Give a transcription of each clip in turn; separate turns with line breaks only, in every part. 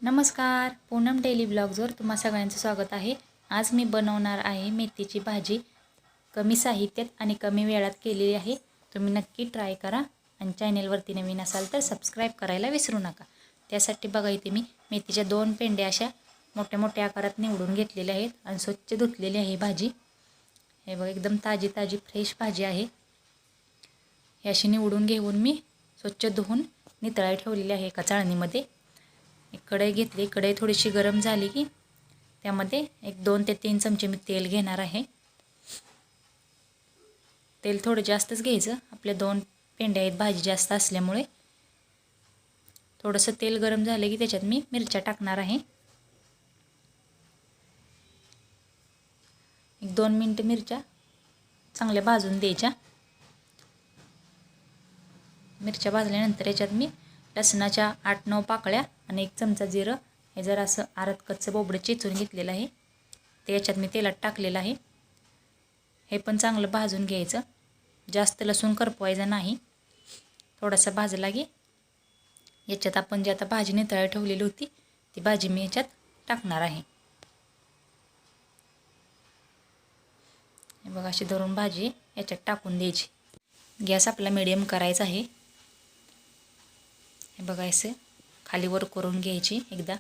नमस्कार, पूनम डेली ब्लॉग्सवर तुम्हा सगळ्यांचं स्वागत आहे। आज मी बनवणार आहे मेथीची भाजी। कमी साहित्यात आणि कमी वेळात केलेली आहे। तुम्ही नक्की ट्राय करा आणि चॅनलवरती नवीन असाल तर सबस्क्राइब करायला विसरू नका। त्यासाठी बघा इथे मी मेथीच्या 2 पेंड्या अशा मोठ्या मोठ्या आकारात निवडून घेतलेल्या आहेत आणि स्वच्छ धुतलेली आहे भाजी। हे बघा एकदम ताजी ताजी फ्रेश भाजी आहे। ही अशी निवडून घेऊन मी स्वच्छ धुवून नितळाई ठेवलेली आहे एका चाळणीमध्ये। एक कढई घेतली, कढई थोडीशी गरम झाली की त्यामध्ये एक 2 ते 3 चमचे मी तेल घेणार आहे। तेल थोडं जास्तच घ्यायचं, आपल्या 2 पेंड्या आहेत भाजी जास्त असल्यामुळे। थोडंसं तेल गरम झालं की त्याच्यात मी मिरच्या टाकणार आहे। 1-2 मिनिटं मिरच्या चांगल्या भाजून द्यायच्या। मिरच्या भाजल्यानंतर याच्यात मी लसणाच्या 8-9 पाकळ्या आणि 1 चमचा जिरं हे जरा असं आरत कच्चं बोबडं चेचून घेतलेलं आहे ते याच्यात मी तेलात टाकलेलं आहे। हे पण चांगलं भाजून घ्यायचं, जास्त लसूण करपवायचा नाही। थोडासा भाजला की याच्यात आपण जी आता भाजी नितळाई ठेवलेली होती ती भाजी मी याच्यात टाकणार आहे। हे बघा अशी धरून भाजी याच्यात टाकून द्यायची। गॅस आपला मीडियम करायचा आहे। हे बघा असं खाली वर करून घ्यायची एकदा।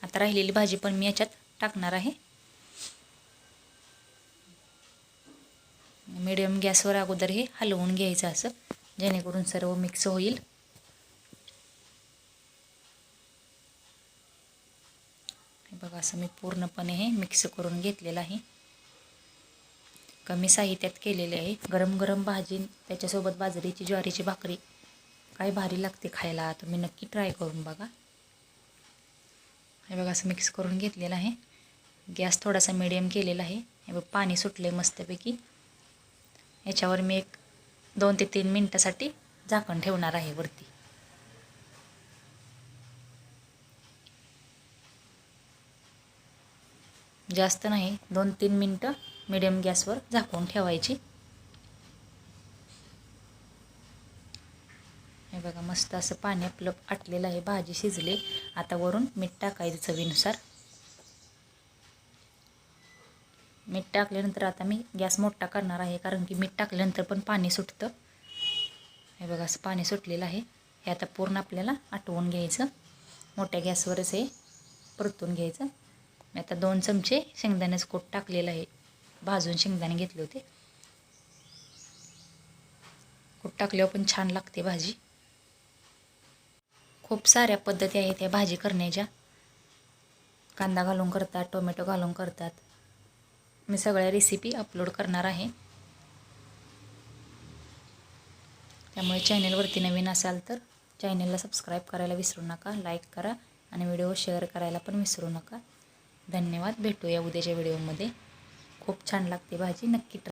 आता राहिलेली भाजी पण मी याच्यात टाकणार आहे। मीडियम गॅसवर अगोदर हे हलवून घ्यायचं असं, जेणेकरून सर्व मिक्स होईल। हे बघा असं मी पूर्णपणे हे मिक्स करून घेतलेलं आहे। कमी साहित्यात केलेले आहे। गरम गरम भाजी त्याच्यासोबत बाजरीची ज्वारीची भाकरी काय भारी लागते खायला, तुम्ही नक्की ट्राय करून बघा। हे बघा असं मिक्स करून घेतलेलं आहे। गॅस थोडासा मीडियम केलेला आहे। हे बघ पाणी सुटले मस्तपैकी। याच्यावर मी एक 2 ते 3 मिनिटासाठी झाकण ठेवणार आहे वरती। जास्त नाही, 2-3 मिनिटं मीडियम गॅसवर झाकून ठेवायची। हे बघा मस्त असं पाणी आपलं आटलेलं आहे, भाजी शिजली। आता वरून मीठ टाकायचं चवीनुसार। मीठ टाकल्यानंतर आता मी गॅस मोठा करणार आहे, कारण की मीठ टाकल्यानंतर पण पाणी सुटतं। हे बघा असं पाणी सुटलेलं आहे। हे आता पूर्ण आपल्याला आटवून घ्यायचं, मोठ्या गॅसवरच हे परतून घ्यायचं। मी आता 2 चमचे शेंगदाण्याचं कूट टाकलेलं आहे, भाजून शेंगदाणे घेतले होते। कूट टाकल्यावर पण छान लागते भाजी। खूप साऱ्या पद्धती आहेत या भाजी करण्याच्या, कांदा घालून करतात, टोमॅटो घालून करतात। मी सगळ्या रेसिपी अपलोड करणार आहे, त्यामुळे चॅनलवरती नवीन असाल तर चॅनलला सबस्क्राइब करायला विसरू नका, लाईक करा आणि व्हिडिओ शेअर करायला पण विसरू नका। धन्यवाद, भेटूया उद्याच्या व्हिडिओमध्ये। खूप छान लागते भाजी, नक्की ट्राय